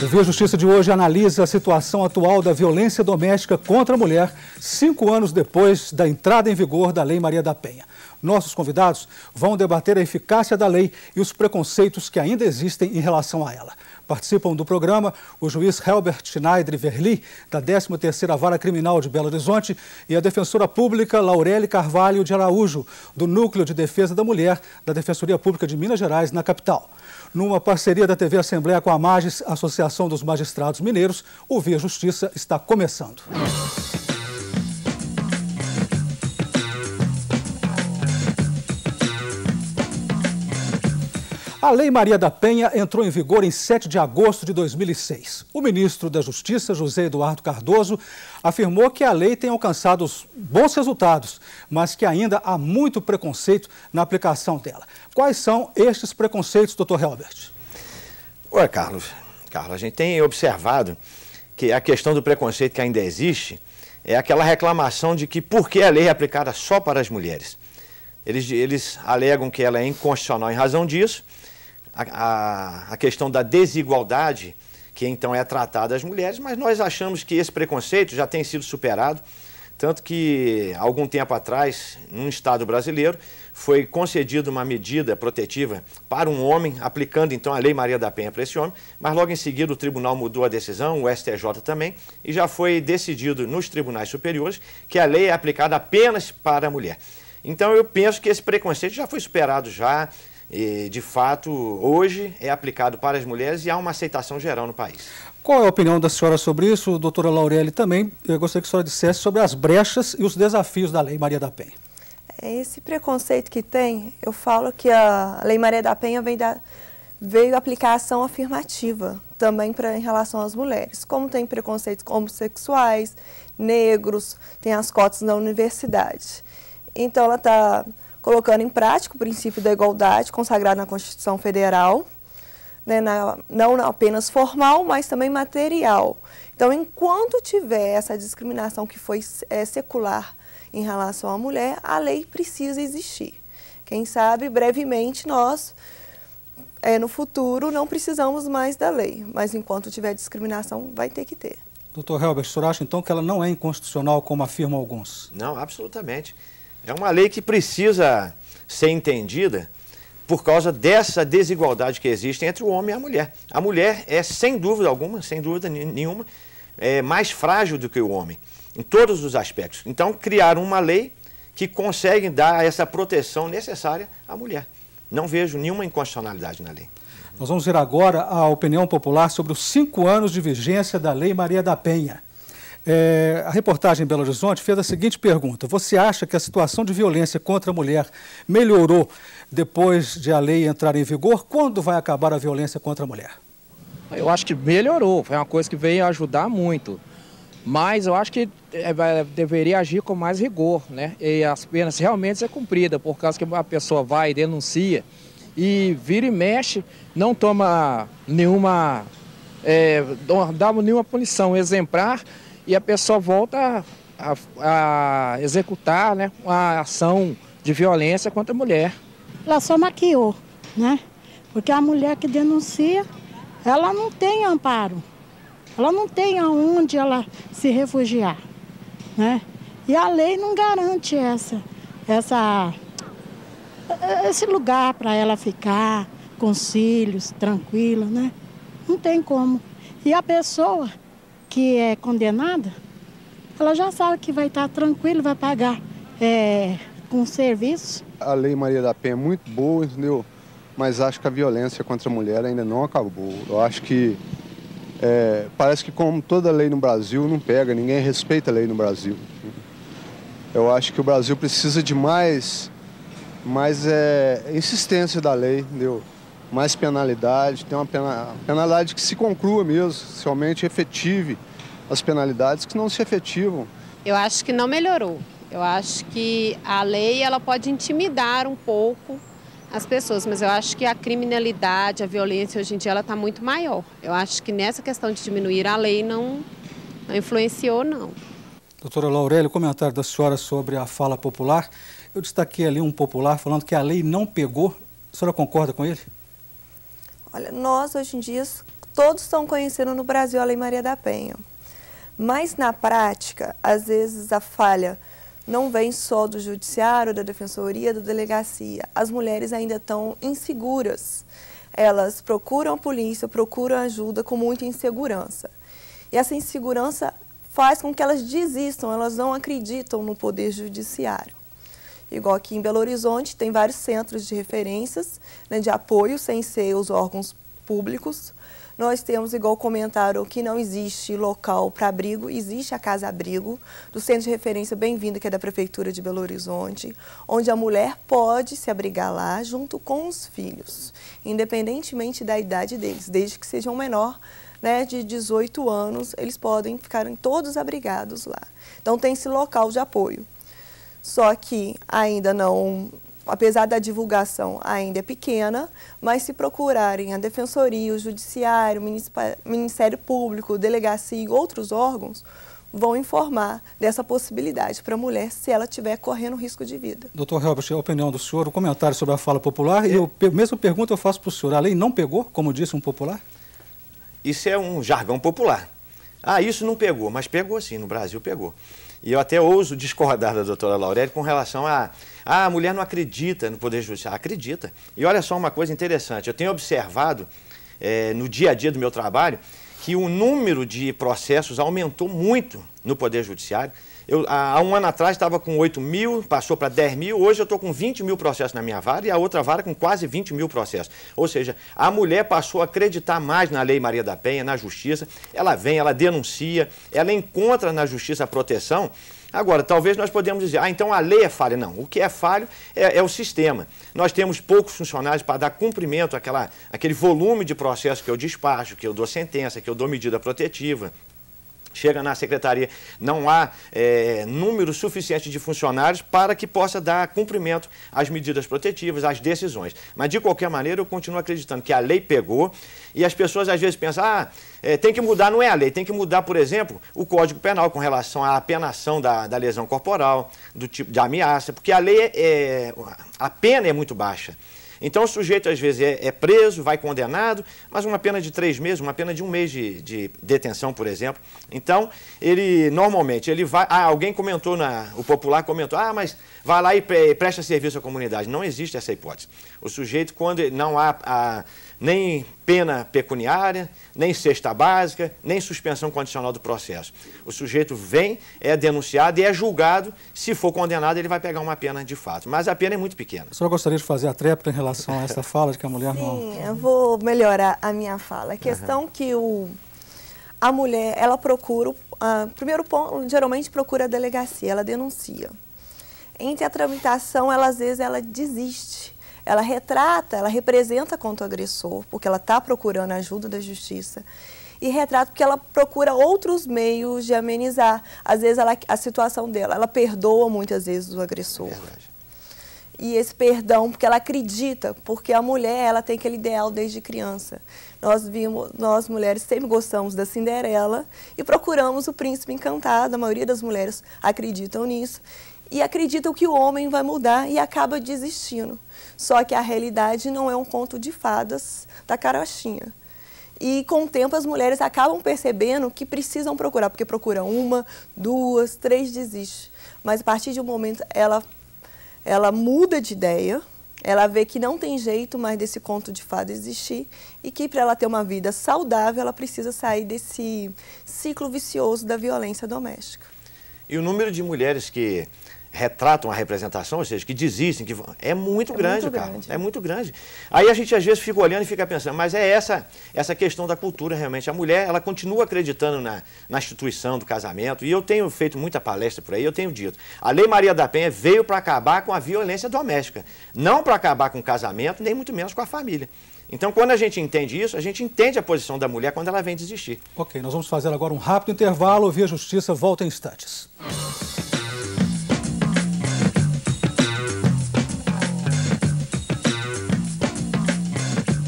Via Justiça de hoje analisa a situação atual da violência doméstica contra a mulher, 5 anos depois da entrada em vigor da Lei Maria da Penha. Nossos convidados vão debater a eficácia da lei e os preconceitos que ainda existem em relação a ela. Participam do programa o juiz Helbert Schneider Verli, da 13ª Vara Criminal de Belo Horizonte, e a defensora pública Laureli Carvalho de Araújo, do Núcleo de Defesa da Mulher, da Defensoria Pública de Minas Gerais, na capital. Numa parceria da TV Assembleia com a MAGES, Associação dos Magistrados Mineiros, o Via Justiça está começando. A Lei Maria da Penha entrou em vigor em 7 de agosto de 2006. O ministro da Justiça, José Eduardo Cardoso, afirmou que a lei tem alcançado bons resultados, mas que ainda há muito preconceito na aplicação dela. Quais são estes preconceitos, doutor Helbert? Oi, Carlos, a gente tem observado que a questão do preconceito que ainda existe é aquela reclamação de que por que a lei é aplicada só para as mulheres. Eles alegam que ela é inconstitucional em razão disso. A questão da desigualdade, que então é tratada às mulheres, mas nós achamos que esse preconceito já tem sido superado, tanto que, algum tempo atrás, num estado brasileiro, foi concedida uma medida protetiva para um homem, aplicando então a Lei Maria da Penha para esse homem, mas logo em seguida o tribunal mudou a decisão, o STJ também, e já foi decidido nos tribunais superiores que a lei é aplicada apenas para a mulher. Então eu penso que esse preconceito já foi superado já. E, de fato, hoje é aplicado para as mulheres e há uma aceitação geral no país. Qual é a opinião da senhora sobre isso, doutora Laureli? Também eu gostaria que a senhora dissesse sobre as brechas e os desafios da Lei Maria da Penha. Esse preconceito que tem, eu falo que a Lei Maria da Penha veio aplicar ação afirmativa também em relação às mulheres. Como tem preconceitos homossexuais, negros, tem as cotas na universidade. Então, ela está colocando em prática o princípio da igualdade consagrado na Constituição Federal, né, não apenas formal, mas também material. Então, enquanto tiver essa discriminação que foi secular em relação à mulher, a lei precisa existir. Quem sabe, brevemente, nós, no futuro, não precisamos mais da lei, mas enquanto tiver discriminação, vai ter que ter. Doutor Helbert, o senhor acha então que ela não é inconstitucional, como afirmam alguns? Não, absolutamente. É uma lei que precisa ser entendida por causa dessa desigualdade que existe entre o homem e a mulher. A mulher é, sem dúvida alguma, sem dúvida nenhuma, mais frágil do que o homem, em todos os aspectos. Então, criaram uma lei que consegue dar essa proteção necessária à mulher. Não vejo nenhuma inconstitucionalidade na lei. Nós vamos ver agora a opinião popular sobre os 5 anos de vigência da Lei Maria da Penha. A reportagem em Belo Horizonte fez a seguinte pergunta: você acha que a situação de violência contra a mulher melhorou depois de a lei entrar em vigor? Quando vai acabar a violência contra a mulher? Eu acho que melhorou, foi uma coisa que veio ajudar muito, mas eu acho que deveria agir com mais rigor, né? E as penas realmente ser cumpridas, por causa que a pessoa vai e denuncia e vira e mexe, não toma nenhuma, dá nenhuma punição exemplar, e a pessoa volta a executar, né, uma ação de violência contra a mulher. Ela só maquiou, né? Porque a mulher que denuncia, ela não tem amparo. Ela não tem aonde ela se refugiar, né? E a lei não garante esse lugar para ela ficar com os filhos, tranquila, né? Não tem como. E a pessoa que é condenada, ela já sabe que vai estar tranquilo, vai pagar com serviço. A Lei Maria da Penha é muito boa, entendeu? Mas acho que a violência contra a mulher ainda não acabou. Eu acho que parece que, como toda lei no Brasil, não pega, ninguém respeita a lei no Brasil. Eu acho que o Brasil precisa de mais insistência da lei, entendeu? Mais penalidade, tem uma penalidade que se conclua mesmo, somente efetive as penalidades que não se efetivam. Eu acho que não melhorou. Eu acho que a lei ela pode intimidar um pouco as pessoas, mas eu acho que a criminalidade, a violência hoje em dia ela está muito maior. Eu acho que nessa questão de diminuir a lei não influenciou, não. Doutora Laureli, o comentário da senhora sobre a fala popular, eu destaquei ali um popular falando que a lei não pegou. A senhora concorda com ele? Olha, nós hoje em dia todos estão conhecendo no Brasil a Lei Maria da Penha. Mas, na prática, às vezes a falha não vem só do judiciário, da defensoria, da delegacia. As mulheres ainda estão inseguras. Elas procuram a polícia, procuram ajuda com muita insegurança. E essa insegurança faz com que elas desistam, elas não acreditam no poder judiciário. Igual aqui em Belo Horizonte, tem vários centros de referências, né, de apoio, sem ser os órgãos públicos. Nós temos, igual comentaram, que não existe local para abrigo, existe a Casa Abrigo, do Centro de Referência Bem-Vinda, que é da Prefeitura de Belo Horizonte, onde a mulher pode se abrigar lá junto com os filhos, independentemente da idade deles, desde que sejam menor, né, de 18 anos, eles podem ficar todos abrigados lá. Então tem esse local de apoio. Só que ainda não... Apesar da divulgação ainda é pequena, mas se procurarem a Defensoria, o Judiciário, o Ministério Público, Delegacia e outros órgãos, vão informar dessa possibilidade para a mulher se ela estiver correndo risco de vida. Doutor Helbert, a opinião do senhor, o comentário sobre a fala popular, e a mesma pergunta eu faço para o senhor. A lei não pegou, como disse um popular? Isso é um jargão popular. Ah, isso não pegou, mas pegou sim, no Brasil pegou. E eu até ouso discordar da doutora Laureli com relação a mulher não acredita no Poder Judiciário. Acredita. E olha só uma coisa interessante, eu tenho observado no dia a dia do meu trabalho que o número de processos aumentou muito no Poder Judiciário. Há um ano atrás estava com 8 mil, passou para 10 mil, hoje eu estou com 20 mil processos na minha vara e a outra vara com quase 20 mil processos. Ou seja, a mulher passou a acreditar mais na Lei Maria da Penha, na justiça, ela vem, ela denuncia, ela encontra na justiça a proteção. Agora, talvez nós podemos dizer, então a lei é falha. Não, o que é falho é o sistema. Nós temos poucos funcionários para dar cumprimento àquele volume de processos que eu despacho, que eu dou sentença, que eu dou medida protetiva. Chega na secretaria, não há número suficiente de funcionários para que possa dar cumprimento às medidas protetivas, às decisões. Mas, de qualquer maneira, eu continuo acreditando que a lei pegou e as pessoas às vezes pensam, tem que mudar, não é a lei, tem que mudar, por exemplo, o Código Penal com relação à apenação da lesão corporal, do tipo de ameaça, porque a lei, a pena é muito baixa. Então o sujeito às vezes é preso, vai condenado, mas uma pena de 3 meses, uma pena de 1 mês de detenção, por exemplo. Então, normalmente, ele vai... alguém comentou, o popular comentou, mas vai lá e presta serviço à comunidade. Não existe essa hipótese. O sujeito, quando não há nem pena pecuniária, nem cesta básica, nem suspensão condicional do processo. O sujeito vem, é denunciado e é julgado. Se for condenado, ele vai pegar uma pena de fato. Mas a pena é muito pequena. A senhora gostaria de fazer a tréplica em relação a essa fala de que a mulher não... Sim, eu vou melhorar a minha fala. A questão que a mulher, ela procura... primeiro ponto, geralmente procura a delegacia, ela denuncia. Entre a tramitação, às vezes, ela desiste. Ela retrata, ela representa contra o agressor, porque ela está procurando a ajuda da justiça. E retrata porque ela procura outros meios de amenizar. Às vezes, a situação dela, ela perdoa muitas vezes o agressor. Verdade. E esse perdão, porque ela acredita, porque a mulher, ela tem aquele ideal desde criança. Nós mulheres sempre gostamos da Cinderela e procuramos o príncipe encantado. A maioria das mulheres acreditam nisso. E acreditam que o homem vai mudar e acaba desistindo. Só que a realidade não é um conto de fadas da carochinha. E com o tempo as mulheres acabam percebendo que precisam procurar, porque procuram 1, 2, 3, desiste. Mas a partir de um momento ela muda de ideia, ela vê que não tem jeito mais desse conto de fadas existir e que para ela ter uma vida saudável ela precisa sair desse ciclo vicioso da violência doméstica. E o número de mulheres que retratam a representação, ou seja, que desistem, é muito grande, Carlos. É muito grande. Aí a gente às vezes fica olhando e fica pensando, mas é essa questão da cultura realmente. A mulher, ela continua acreditando na instituição do casamento, e eu tenho feito muita palestra por aí, eu tenho dito, a Lei Maria da Penha veio para acabar com a violência doméstica, não para acabar com o casamento, nem muito menos com a família. Então, quando a gente entende isso, a gente entende a posição da mulher quando ela vem desistir. Ok, nós vamos fazer agora um rápido intervalo, Via Justiça volta em instantes.